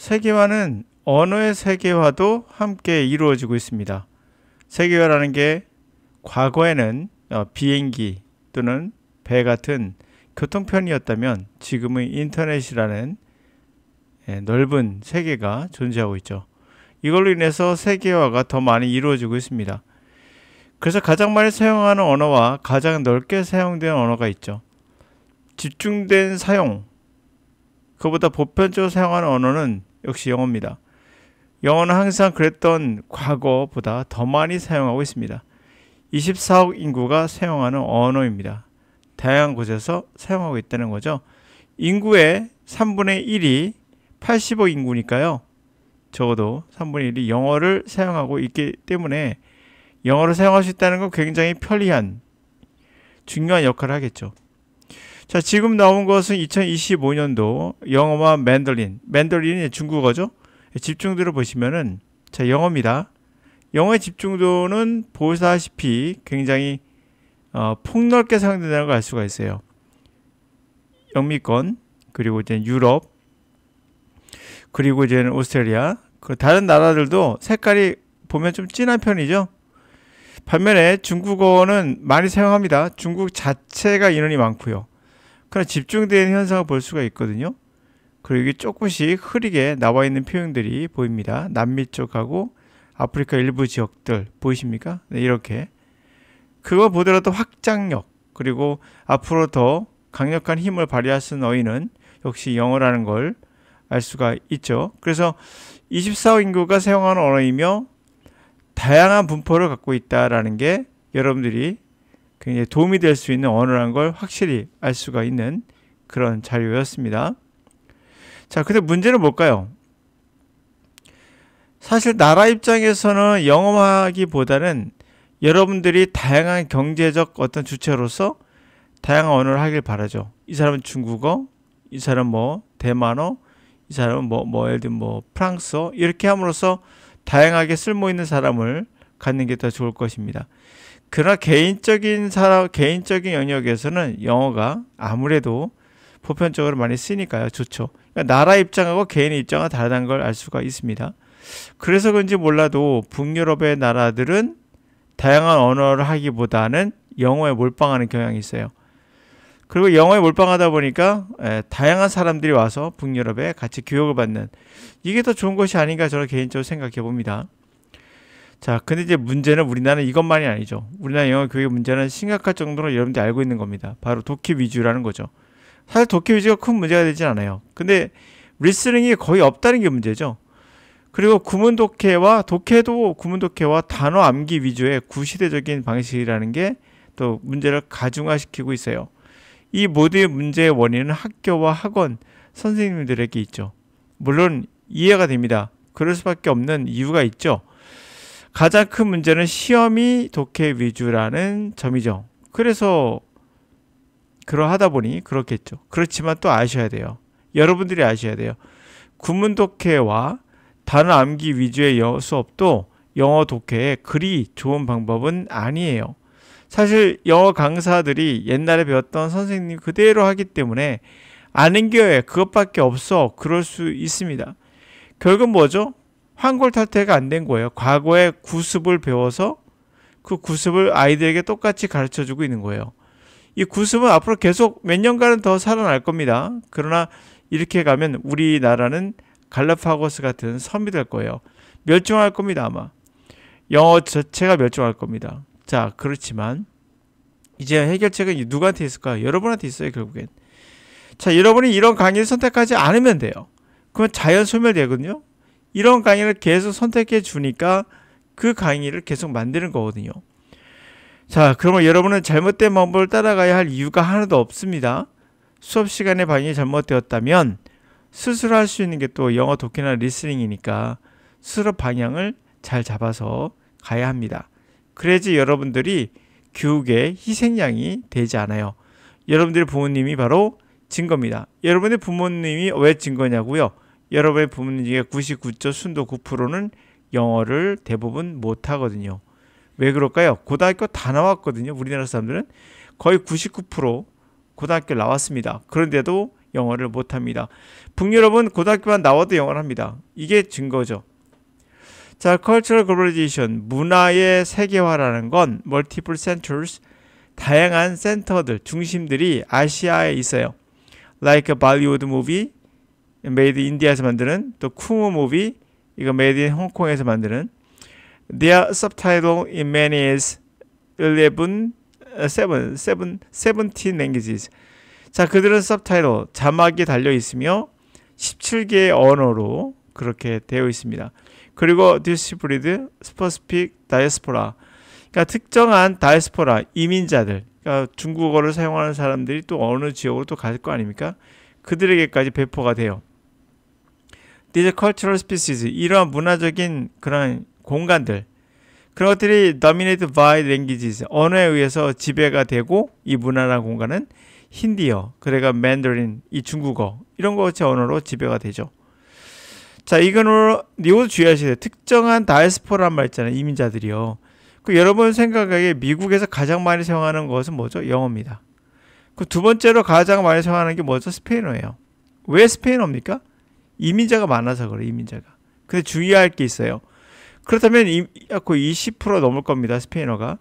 세계화는 언어의 세계화도 함께 이루어지고 있습니다. 세계화라는 게 과거에는 비행기 또는 배 같은 교통편이었다면 지금은 인터넷이라는 넓은 세계가 존재하고 있죠. 이걸로 인해서 세계화가 더 많이 이루어지고 있습니다. 그래서 가장 많이 사용하는 언어와 가장 넓게 사용되는 언어가 있죠. 집중된 사용, 그보다 보편적으로 사용하는 언어는 역시 영어입니다. 영어는 항상 그랬던 과거보다 더 많이 사용하고 있습니다. 24억 인구가 사용하는 언어입니다. 다양한 곳에서 사용하고 있다는 거죠. 인구의 3분의 1이 80억 인구니까요. 적어도 3분의 1이 영어를 사용하고 있기 때문에 영어를 사용할 수 있다는 건 굉장히 편리한 중요한 역할을 하겠죠. 자, 지금 나온 것은 2025년도 영어와 맨더린이 중국어죠. 집중도를 보시면은 자, 영어입니다. 영어의 집중도는 보시다시피 굉장히 폭넓게 사용된다는 걸 알 수가 있어요. 영미권, 그리고 이제 유럽, 그리고 이제는 오스트레일리아, 그 다른 나라들도 색깔이 보면 좀 진한 편이죠. 반면에 중국어는 많이 사용합니다. 중국 자체가 인원이 많고요. 그러나 집중되는 현상을 볼 수가 있거든요. 그리고 이게 조금씩 흐리게 나와 있는 표현들이 보입니다. 남미 쪽하고 아프리카 일부 지역들 보이십니까? 네, 이렇게. 그거 보더라도 확장력, 그리고 앞으로 더 강력한 힘을 발휘할 수 있는 어휘는 역시 영어라는 걸 알 수가 있죠. 그래서 24억 인구가 사용하는 언어이며 다양한 분포를 갖고 있다라는 게 여러분들이 굉장히 도움이 될 수 있는 언어라는 걸 확실히 알 수가 있는 그런 자료였습니다. 자, 근데 문제는 뭘까요? 사실 나라 입장에서는 영어하기보다는 여러분들이 다양한 경제적 어떤 주체로서 다양한 언어를 하길 바라죠. 이 사람은 중국어, 이 사람은 뭐 대만어, 이 사람은 예를 들면 프랑스어, 이렇게 함으로써 다양하게 쓸모 있는 사람을 갖는 게 더 좋을 것입니다. 그러나 개인적인 영역에서는 영어가 아무래도 보편적으로 많이 쓰니까요. 좋죠. 그러니까 나라 입장하고 개인의 입장은 다르다는 걸 알 수가 있습니다. 그래서 그런지 몰라도 북유럽의 나라들은 다양한 언어를 하기보다는 영어에 몰빵하는 경향이 있어요. 그리고 영어에 몰빵하다 보니까 다양한 사람들이 와서 북유럽에 같이 교육을 받는, 이게 더 좋은 것이 아닌가 저는 개인적으로 생각해 봅니다. 자, 근데 이제 문제는 우리나라는 이것만이 아니죠. 우리나라 영어 교육 문제는 심각할 정도로 여러분들이 알고 있는 겁니다. 바로 독해 위주라는 거죠. 사실 독해 위주가 큰 문제가 되진 않아요. 근데 리스닝이 거의 없다는 게 문제죠. 그리고 독해도 구문 독해와 단어 암기 위주의 구시대적인 방식이라는 게 또 문제를 가중화시키고 있어요. 이 모두의 문제의 원인은 학교와 학원, 선생님들에게 있죠. 물론 이해가 됩니다. 그럴 수밖에 없는 이유가 있죠. 가장 큰 문제는 시험이 독해 위주라는 점이죠. 그래서 그러하다 보니 그렇겠죠. 그렇지만 또 아셔야 돼요. 여러분들이 아셔야 돼요. 구문 독해와 단어 암기 위주의 수업도 영어 독해에 그리 좋은 방법은 아니에요. 사실 영어 강사들이 옛날에 배웠던 선생님 그대로 하기 때문에 아는 게 그것밖에 없어. 그럴 수 있습니다. 결국 뭐죠? 환골탈태가 안 된 거예요. 과거에 구습을 배워서 그 구습을 아이들에게 똑같이 가르쳐주고 있는 거예요. 이 구습은 앞으로 계속 몇 년간은 더 살아날 겁니다. 그러나 이렇게 가면 우리나라는 갈라파고스 같은 섬이 될 거예요. 멸종할 겁니다. 아마 영어 자체가 멸종할 겁니다. 자, 그렇지만 이제 해결책은 누구한테 있을까요? 여러분한테 있어요. 결국엔. 자, 여러분이 이런 강의를 선택하지 않으면 돼요. 그건 자연 소멸되거든요. 이런 강의를 계속 선택해 주니까 그 강의를 계속 만드는 거거든요. 자, 그러면 여러분은 잘못된 방법을 따라가야 할 이유가 하나도 없습니다. 수업 시간에 방향이 잘못되었다면 스스로 할 수 있는 게 또 영어 독해나 리스닝이니까 스스로 방향을 잘 잡아서 가야 합니다. 그래야지 여러분들이 교육의 희생양이 되지 않아요. 여러분들의 부모님이 바로 증거입니다. 여러분의 부모님이 왜 증거냐고요? 여러분의 부모님 중에 99.9%는 영어를 대부분 못하거든요. 왜 그럴까요? 고등학교 다 나왔거든요. 우리나라 사람들은 거의 99% 고등학교 나왔습니다. 그런데도 영어를 못합니다. 북유럽은 고등학교만 나와도 영어를 합니다. 이게 증거죠. 자, cultural globalization, 문화의 세계화라는 건 multiple centers, 다양한 센터들, 중심들이 아시아에 있어요. Like a Bollywood movie, made in India에서 만드는, 또 쿵우 movie, 이거 made in 홍콩에서 만드는. Their subtitle in many is 17 languages. 자, 그들은 subtitle, 자막이 달려 있으며 17개의 언어로 그렇게 되어 있습니다. 그리고 distributed specific diaspora, 그러니까 특정한 다이스포라, 이민자들, 그러니까 중국어를 사용하는 사람들이 또 어느 지역으로 또 갈 거 아닙니까? 그들에게까지 배포가 돼요. These cultural species, 이러한 문화적인 그런 공간들, 그런 것들이 dominated by languages, 언어에 의해서 지배가 되고, 이 문화라는 공간은 힌디어, 그래가 맨더린, 이 중국어, 이런 것이 언어로 지배가 되죠. 자, 이거는 이것도 주의하셔야 돼요. 특정한 다이스포라란 말 있잖아요. 이민자들이요. 그 여러분 생각하기에 미국에서 가장 많이 사용하는 것은 뭐죠? 영어입니다. 그 두 번째로 가장 많이 사용하는 게 뭐죠? 스페인어예요. 왜 스페인어입니까? 이민자가 많아서 그래요. 이민자가. 근데 주의할 게 있어요. 그렇다면 거의 20% 넘을 겁니다. 스페인어가.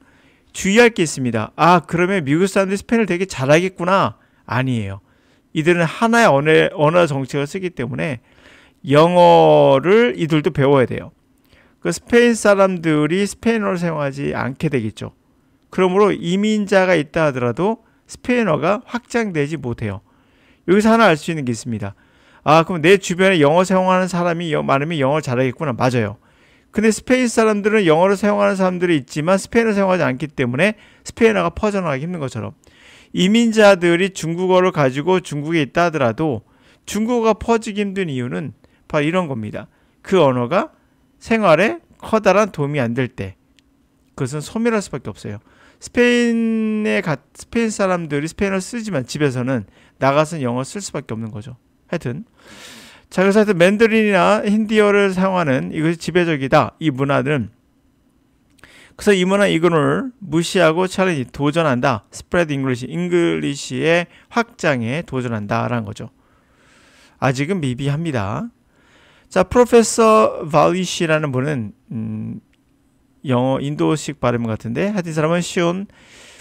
주의할 게 있습니다. 아, 그러면 미국 사람들이 스페인어를 되게 잘하겠구나. 아니에요. 이들은 하나의 언어 정책을 쓰기 때문에 영어를 이들도 배워야 돼요. 그 스페인 사람들이 스페인어를 사용하지 않게 되겠죠. 그러므로 이민자가 있다 하더라도 스페인어가 확장되지 못해요. 여기서 하나 알 수 있는 게 있습니다. 아, 그럼 내 주변에 영어 사용하는 사람이 많으면 영어를 잘하겠구나. 맞아요. 근데 스페인 사람들은 영어를 사용하는 사람들이 있지만 스페인어를 사용하지 않기 때문에 스페인어가 퍼져나가기 힘든 것처럼 이민자들이 중국어를 가지고 중국에 있다 하더라도 중국어가 퍼지기 힘든 이유는 바로 이런 겁니다. 그 언어가 생활에 커다란 도움이 안 될 때 그것은 소멸할 수밖에 없어요. 스페인 사람들이 스페인어를 쓰지만 집에서는 나가서는 영어를 쓸 수밖에 없는 거죠. 하여튼 자, 그래서 하여튼 맨더린이나 힌디어를 사용하는 이것이 지배적이다. 이 문화들은. 그래서 이 문화 이론을 무시하고 챌린지 도전한다. 스프레드 잉글리시의 확장에 도전한다라는 거죠. 아직은 미비합니다. 자, 프로페서 발리시라는 분은 영어 인도식 발음 같은데 하여튼 이 사람은 쉬운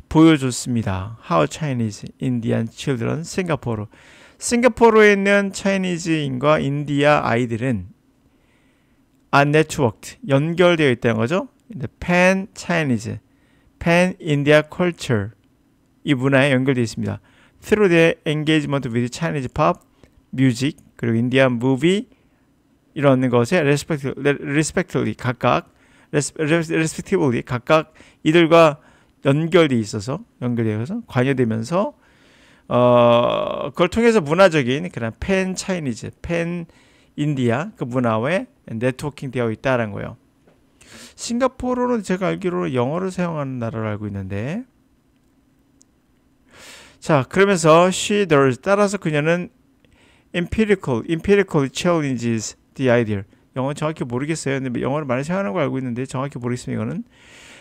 보여줬습니다. How Chinese Indian Children Singapore. 싱가포르에 있는 차이니즈인과 인디아 아이들은 are networked, 연결되어 있다는 거죠. Pan Chinese, Pan India Culture, 이 문화에 연결되어 있습니다. Through the engagement with Chinese pop, music, 그리고 Indian movie 이런 것에 respectively 각각 이들과 연결되어 있어서 관여되면서 그걸 통해서 문화적인 그런 팬 차이니즈, 팬 인디아 그 문화에 네트워킹 되어 있다는 거예요. 싱가포르는 제가 알기로는 영어를 사용하는 나라로 알고 있는데, 자, 그러면서 she does, 따라서 그녀는 empirically challenges the idea. 영어 정확히 모르겠어요. 근데 영어를 많이 사용하는 걸 알고 있는데 정확히 모르겠습니다. 이거는.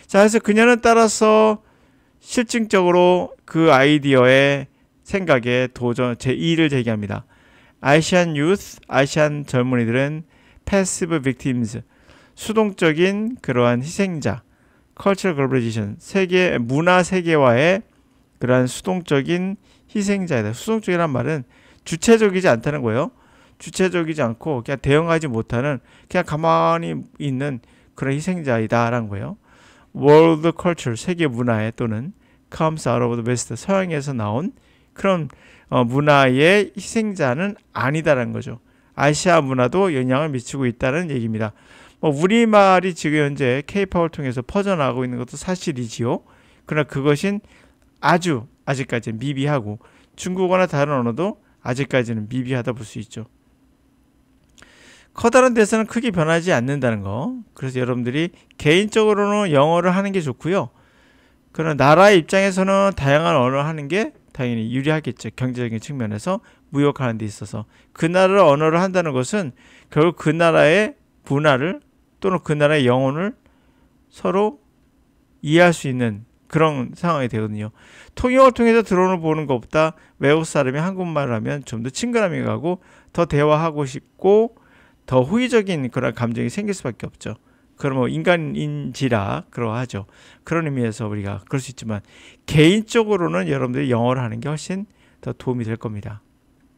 자, 그래서 그녀는 따라서 실증적으로 그 아이디어에 생각에 도전 제2를 제기합니다. 아시안 유스, 아시안 젊은이들은 passive victims, 수동적인 그러한 희생자, cultural globalization, 세계 문화 세계화의 그러한 수동적인 희생자이다. 수동적이란 말은 주체적이지 않다는 거예요. 주체적이지 않고 그냥 대응하지 못하는 그냥 가만히 있는 그런 희생자이다라는 거예요. World culture, 세계 문화에 또는 comes out of the West, 서양에서 나온 그런 문화의 희생자는 아니다라는 거죠. 아시아 문화도 영향을 미치고 있다는 얘기입니다. 우리말이 지금 현재 K-팝을 통해서 퍼져나가고 있는 것도 사실이지요. 그러나 그것은 아직까지는 미비하고 중국어나 다른 언어도 아직까지는 미비하다 볼 수 있죠. 커다란 데서는 크게 변하지 않는다는 거. 그래서 여러분들이 개인적으로는 영어를 하는 게 좋고요. 그러나 나라의 입장에서는 다양한 언어를 하는 게 당연히 유리하겠죠. 경제적인 측면에서 무역하는 데 있어서. 그 나라의 언어를 한다는 것은 결국 그 나라의 문화를 또는 그 나라의 영혼을 서로 이해할 수 있는 그런 상황이 되거든요. 통역을 통해서 드론을 보는 것보다 외국 사람이 한국말을 하면 좀 더 친근함이 가고 더 대화하고 싶고 더 호의적인 그런 감정이 생길 수밖에 없죠. 그럼 뭐 인간인지라 그러하죠. 그런 의미에서 우리가 그럴 수 있지만 개인적으로는 여러분들이 영어를 하는 게 훨씬 더 도움이 될 겁니다.